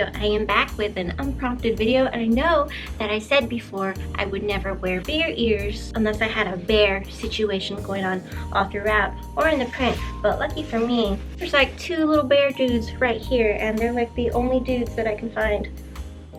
So I am back with an unprompted video, and I know that I said before I would never wear bear ears unless I had a bear situation going on all throughout or in the print, but lucky for me, there's like two little bear dudes right here, and they're like the only dudes that I can find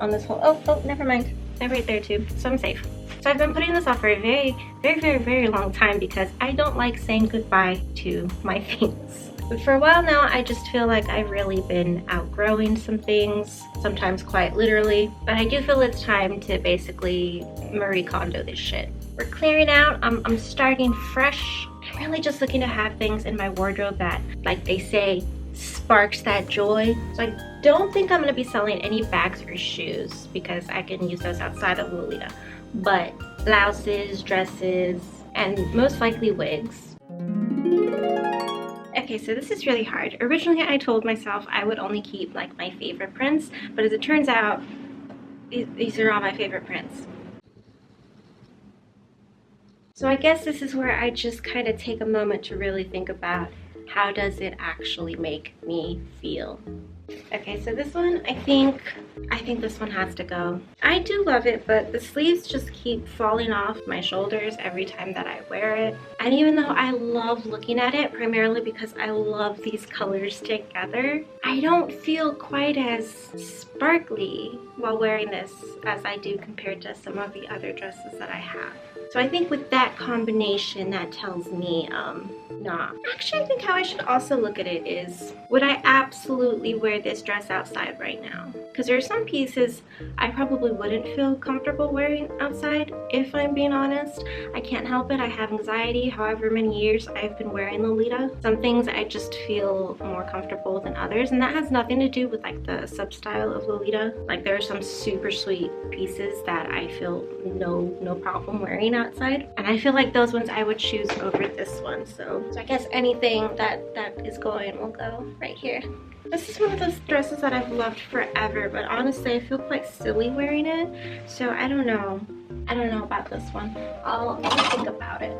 on this whole, oh, never mind. They're right there too, so I'm safe. So I've been putting this off for a very long time because I don't like saying goodbye to my things. But for a while now, I just feel like I've really been outgrowing some things, sometimes quite literally. But I do feel it's time to basically Marie Kondo this shit. We're clearing out, I'm starting fresh. I'm really just looking to have things in my wardrobe that, like they say, sparks that joy. So I don't think I'm gonna be selling any bags or shoes because I can use those outside of Lolita. But blouses, dresses, and most likely wigs. Okay, so this is really hard. Originally I told myself I would only keep like my favorite prints, but as it turns out, these are all my favorite prints. So I guess this is where I just kind of take a moment to really think about how does it actually make me feel. Okay, so this one, I think this one has to go. I do love it, but the sleeves just keep falling off my shoulders every time that I wear it. And even though I love looking at it, primarily because I love these colors together, I don't feel quite as sparkly while wearing this as I do compared to some of the other dresses that I have. So I think with that combination, that tells me, nah. Actually, I think how I should also look at it is, would I absolutely wear this dress outside right now? Because there are some pieces I probably wouldn't feel comfortable wearing outside, if I'm being honest. I can't help it, I have anxiety. However many years I've been wearing Lolita, some things I just feel more comfortable than others, and that has nothing to do with like the sub-style of Lolita. Like there are some super sweet pieces that I feel no problem wearing outside, and I feel like those ones I would choose over this one. So I guess anything that is going will go right here. This is one of those dresses that I've loved forever, but honestly I feel quite silly wearing it, so I don't know about this one. I'll think about it.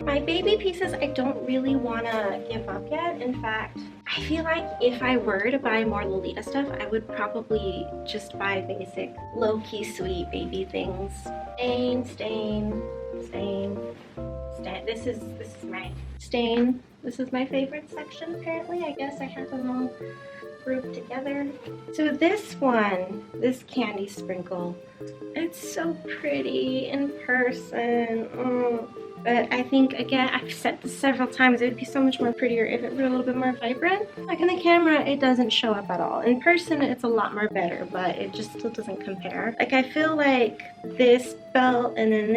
My baby pieces, I don't really want to give up yet. In fact, I feel like if I were to buy more Lolita stuff, I would probably just buy basic, low-key sweet baby things. Stain. This is my stain. This is my favorite section, apparently. I guess I have them all grouped together. So this one, this candy sprinkle, it's so pretty in person. But I think, again, I've said this several times, it would be so much more prettier if it were a little bit more vibrant. Like in the camera, it doesn't show up at all. In person, it's a lot more better, but it just still doesn't compare. Like I feel like this belt and then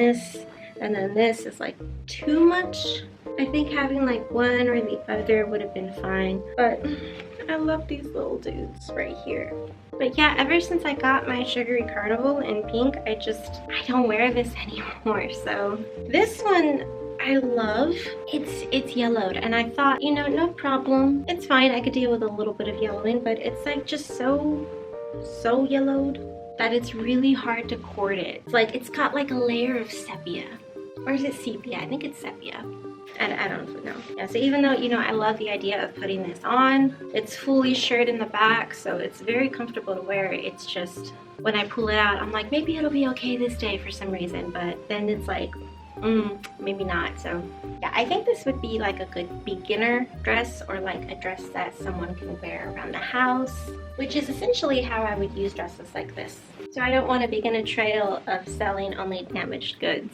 this is like too much. I think having like one or the other would have been fine, but I love these little dudes right here. But yeah, ever since I got my Sugary Carnival in pink, I don't wear this anymore. So this one I love. It's yellowed, and I thought, you know, no problem. It's fine, I could deal with a little bit of yellowing, but it's like just so yellowed that it's really hard to cord it. It's like it's got like a layer of sepia. Or is it sepia? I think it's sepia. And I don't know. Yeah, so even though, you know, I love the idea of putting this on, it's fully shirred in the back, so it's very comfortable to wear. It's just, when I pull it out, I'm like, maybe it'll be okay this day for some reason, but then it's like, maybe not. So yeah, I think this would be like a good beginner dress, or like a dress that someone can wear around the house, which is essentially how I would use dresses like this. So I don't want to begin a trail of selling only damaged goods,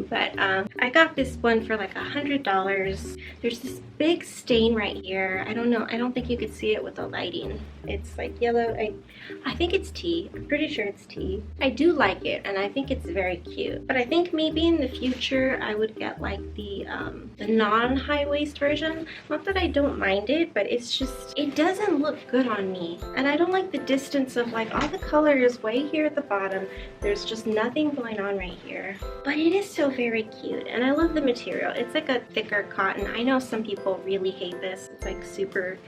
but I got this one for like $100. There's this big stain right here. I don't know, I don't think you could see it with the lighting. It's like yellow. I think it's tea. I'm pretty sure it's tea. I do like it, and I think it's very cute, but I think maybe in the future I would get like the non-high waist version. Not that I don't mind it, but it's just, it doesn't look good on me, and I don't like the distance of like all the color is way here at the bottom. There's just nothing going on right here, but it is so very cute, and I love the material. It's like a thicker cotton. I know some people really hate this. It's like super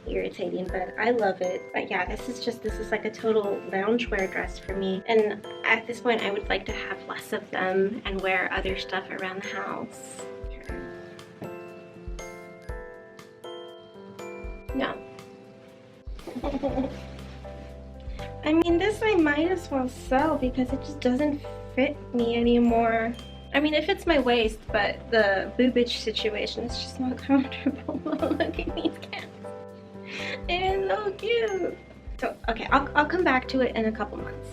irritating, but I love it. But yeah, this is like a total loungewear dress for me, and at this point I would like to have less of them and wear other stuff around the house. No. I mean, this I might as well sell because it just doesn't fit me anymore. I mean, it fits my waist, but the boobage situation is just not comfortable. Look at these cats. They're so cute. So, okay, I'll come back to it in a couple months.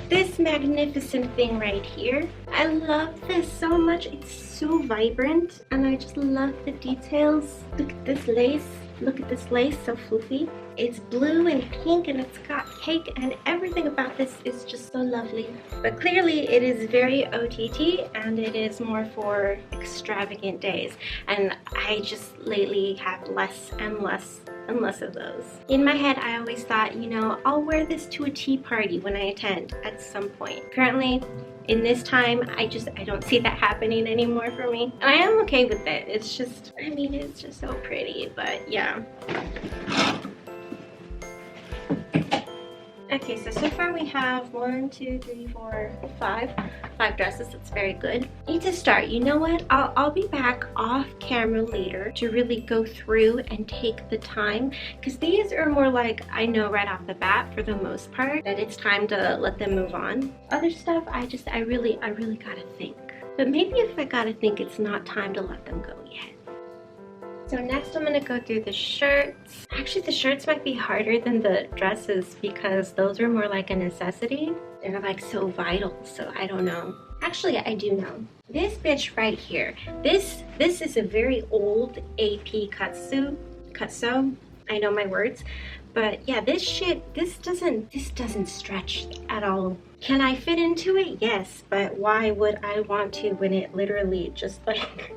This magnificent thing right here, I love this so much. It's so vibrant, and I just love the details. Look at this lace. Look at this lace, so floofy. It's blue and pink, and it's got cake, and everything about this is just so lovely. But clearly it is very OTT, and it is more for extravagant days. And I just lately have less and less and less of those. In my head, I always thought, you know, I'll wear this to a tea party when I attend at some point. Currently, in this time, I don't see that happening anymore for me. And I am okay with it. It's just, I mean, it's just so pretty, but yeah. Okay, so far we have 1, 2, 3, 4, 5 dresses. That's very good. Need to start. You know what? I'll be back off camera later to really go through and take the time, because these are more like, I know right off the bat for the most part that it's time to let them move on. Other stuff, I really gotta think. But maybe if I gotta think, it's not time to let them go yet. So next I'm gonna go through the shirts. Actually, the shirts might be harder than the dresses because those are more like a necessity. They're like so vital, so I don't know. Actually, I do know. This bitch right here, this is a very old AP cutsew. I know my words. But yeah, this doesn't stretch at all. Can I fit into it? Yes, but why would I want to when it literally just like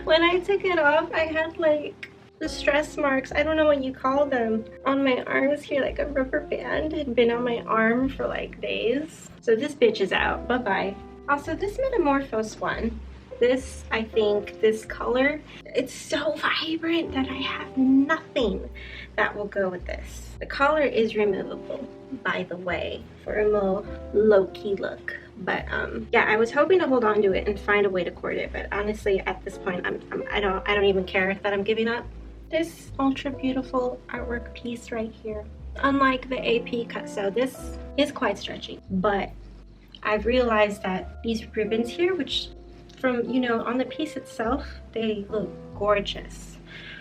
when I took it off, I had like the stress marks, I don't know what you call them, on my arms here. Like a rubber band had been on my arm for like days. So this bitch is out. Bye-bye. Also, this Metamorphose one, this, I think, this color, it's so vibrant that I have nothing that will go with this. The collar is removable, by the way, for a more low-key look. But yeah, I was hoping to hold on to it and find a way to cord it, but honestly at this point I don't even care that I'm giving up. This ultra beautiful artwork piece right here, unlike the AP cut, so this is quite stretchy, but I've realized that these ribbons here, which from, you know, on the piece itself, they look gorgeous.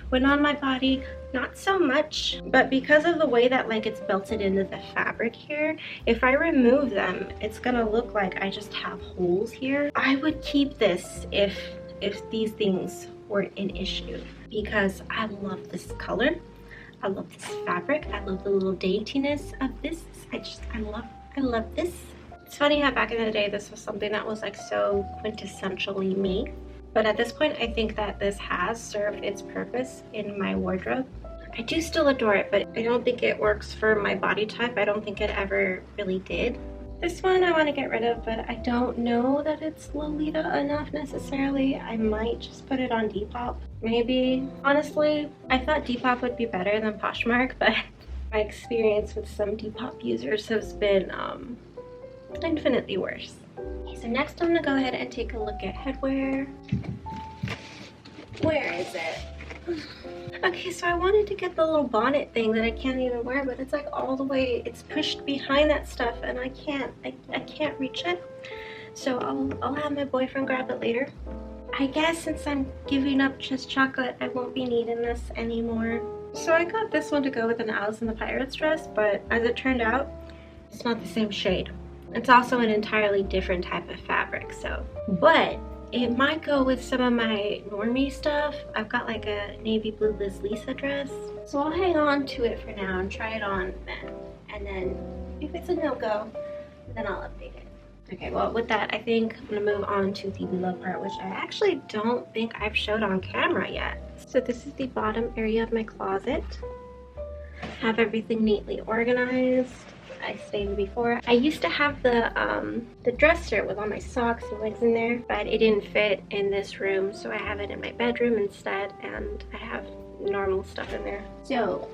When on my body, not so much, but because of the way that like it's belted into the fabric here, if I remove them, it's gonna look like I just have holes here. I would keep this if these things were an issue, because I love this color, I love this fabric, I love the little daintiness of this. I love this. It's funny how back in the day this was something that was like so quintessentially me. But at this point, I think that this has served its purpose in my wardrobe. I do still adore it, but I don't think it works for my body type. I don't think it ever really did. This one I want to get rid of, but I don't know that it's Lolita enough necessarily. I might just put it on Depop. Maybe. Honestly, I thought Depop would be better than Poshmark, but my experience with some Depop users has been infinitely worse. Okay, so next I'm gonna go ahead and take a look at headwear. Where is it? Okay, so I wanted to get the little bonnet thing that I can't even wear, but it's like all the way, it's pushed behind that stuff and I can't reach it. So I'll have my boyfriend grab it later. I guess since I'm giving up just chocolate, I won't be needing this anymore. So I got this one to go with an Alice in the Pirates dress, but as it turned out, it's not the same shade. It's also an entirely different type of fabric, so. But it might go with some of my normie stuff. I've got like a navy blue Liz Lisa dress. So I'll hang on to it for now and try it on then. And then if it's a no-go, then I'll update it. Okay, well with that, I think I'm gonna move on to the below part, which I actually don't think I've showed on camera yet. So this is the bottom area of my closet. Have everything neatly organized. I stated before. I used to have the dresser with all my socks and wigs in there, but it didn't fit in this room, so I have it in my bedroom instead, and I have normal stuff in there. So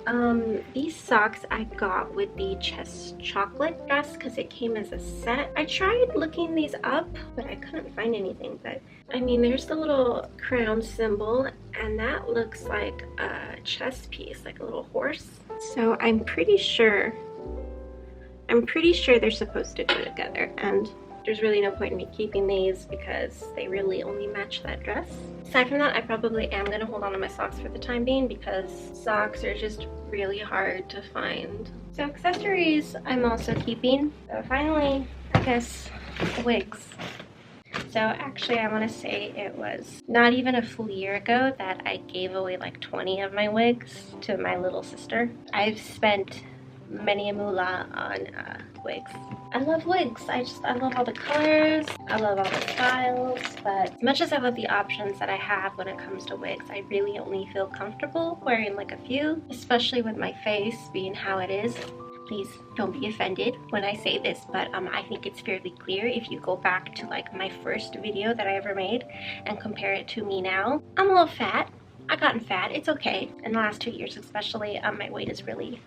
these socks I got with the chest chocolate dress because it came as a set. I tried looking these up, but I couldn't find anything. But I mean, there's the little crown symbol, and that looks like a chest piece, like a little horse. So I'm pretty sure I'm pretty sure they're supposed to go together, and there's really no point in me keeping these because they really only match that dress. Aside from that, I probably am going to hold on to my socks for the time being because socks are just really hard to find. So accessories I'm also keeping. So finally, I guess, wigs. So actually I want to say it was not even a full year ago that I gave away like 20 of my wigs to my little sister. I've spent many a moolah on wigs. I love wigs. I love all the colors. I love all the styles. But as much as I love the options that I have when it comes to wigs, I really only feel comfortable wearing like a few, especially with my face being how it is. Please don't be offended when I say this, but I think it's fairly clear if you go back to like my first video that I ever made and compare it to me now. I'm a little fat. I've gotten fat. It's okay. In the last 2 years especially, my weight is really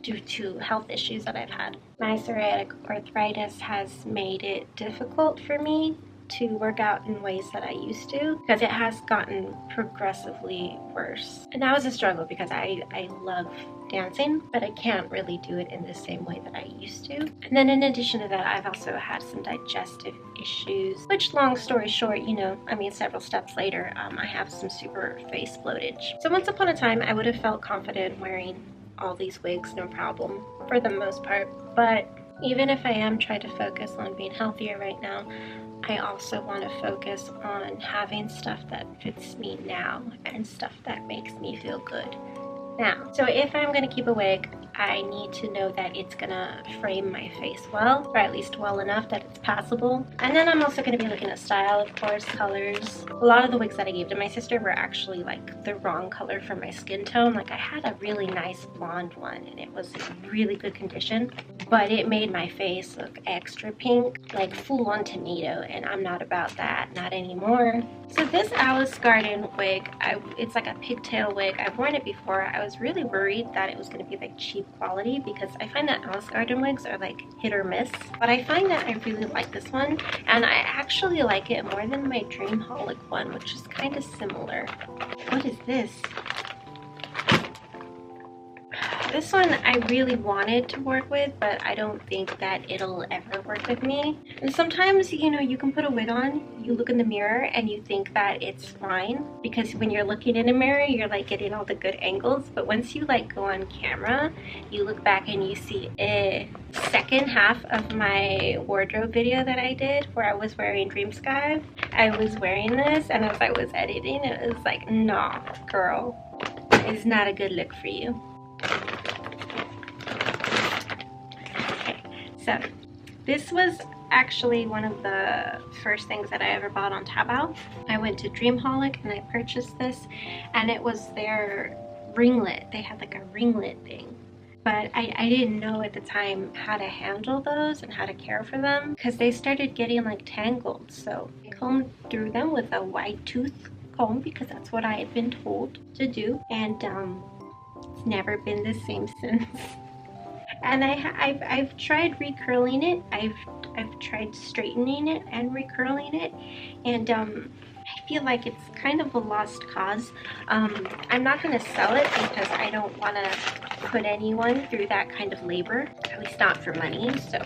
due to health issues that I've had. My psoriatic arthritis has made it difficult for me to work out in ways that I used to because it has gotten progressively worse. And that was a struggle because I love dancing, but I can't really do it in the same way that I used to. And then in addition to that, I've also had some digestive issues, which long story short, you know, I mean, several steps later, I have some super face bloatage. So once upon a time, I would have felt confident wearing all these wigs, no problem, for the most part. But even if I am trying to focus on being healthier right now, I also want to focus on having stuff that fits me now and stuff that makes me feel good now. So if I'm going to keep a wig, I need to know that it's going to frame my face well, or at least well enough that it's passable. And then I'm also going to be looking at style, of course, colors. A lot of the wigs that I gave to my sister were actually like the wrong color for my skin tone. Like I had a really nice blonde one and it was in really good condition, but it made my face look extra pink, like full on tomato, and I'm not about that, not anymore. So this Alice Garden wig, it's like a pigtail wig. I've worn it before. I was really worried that it was going to be like cheap quality because I find that Alice Garden wigs are like hit or miss, but I find that I really like this one, and I actually like it more than my Dream Holic one, which is kind of similar. What is this? This one I really wanted to work with, but I don't think that it'll ever work with me. And sometimes, you know, you can put a wig on, you look in the mirror and you think that it's fine because when you're looking in a mirror, you're like getting all the good angles. But once you like go on camera, you look back and you see a second half of my wardrobe video that I did where I was wearing Dream Sky. I was wearing this, and as I was editing, it was like, nah, girl, it's not a good look for you. So this was actually one of the first things that I ever bought on Taobao. I went to Dream Holic and I purchased this, and it was their ringlet. They had like a ringlet thing, but I didn't know at the time how to handle those and how to care for them because they started getting like tangled. So I combed through them with a wide tooth comb because that's what I had been told to do, and it's never been the same since. And I've tried recurling it. I've tried straightening it and recurling it, and I feel like it's kind of a lost cause. I'm not going to sell it because I don't want to put anyone through that kind of labor, at least not for money. So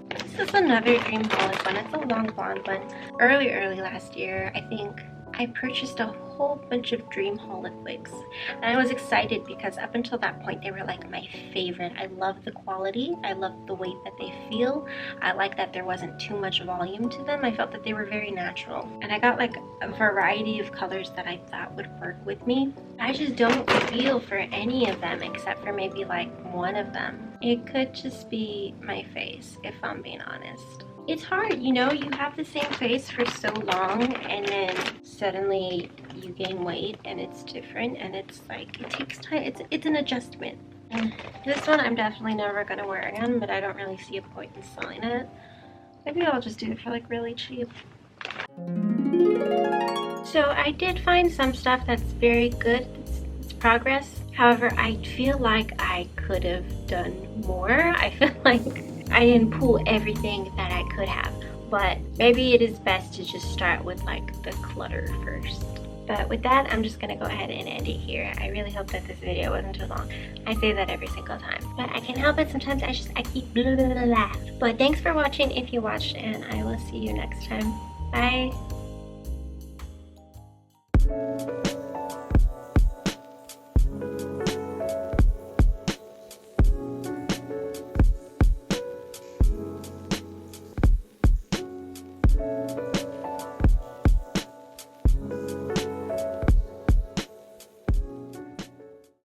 this is another Dream Holic one. It's a long blonde one. Early last year, I think, I purchased a whole bunch of Dream Holic wigs, and I was excited because up until that point they were like my favorite. I love the quality, I love the way that they feel, I like that there wasn't too much volume to them. I felt that they were very natural, and I got like a variety of colors that I thought would work with me. I just don't feel for any of them except for maybe like one of them. It could just be my face, if I'm being honest. It's hard, you know, you have the same face for so long and then suddenly you gain weight and it's different, and it's like, it takes time. It's an adjustment. And this one I'm definitely never going to wear again, but I don't really see a point in selling it. Maybe I'll just do it for like really cheap. So I did find some stuff that's very good. It's progress. However, I feel like I could have done more. I feel like I didn't pull everything that I could have, but maybe it is best to just start with like the clutter first. But with that, I'm just gonna go ahead and end it here. I really hope that this video wasn't too long. I say that every single time, but I can't help it. Sometimes I keep blah, blah, blah, blah. But thanks for watching if you watched, and I will see you next time. Bye.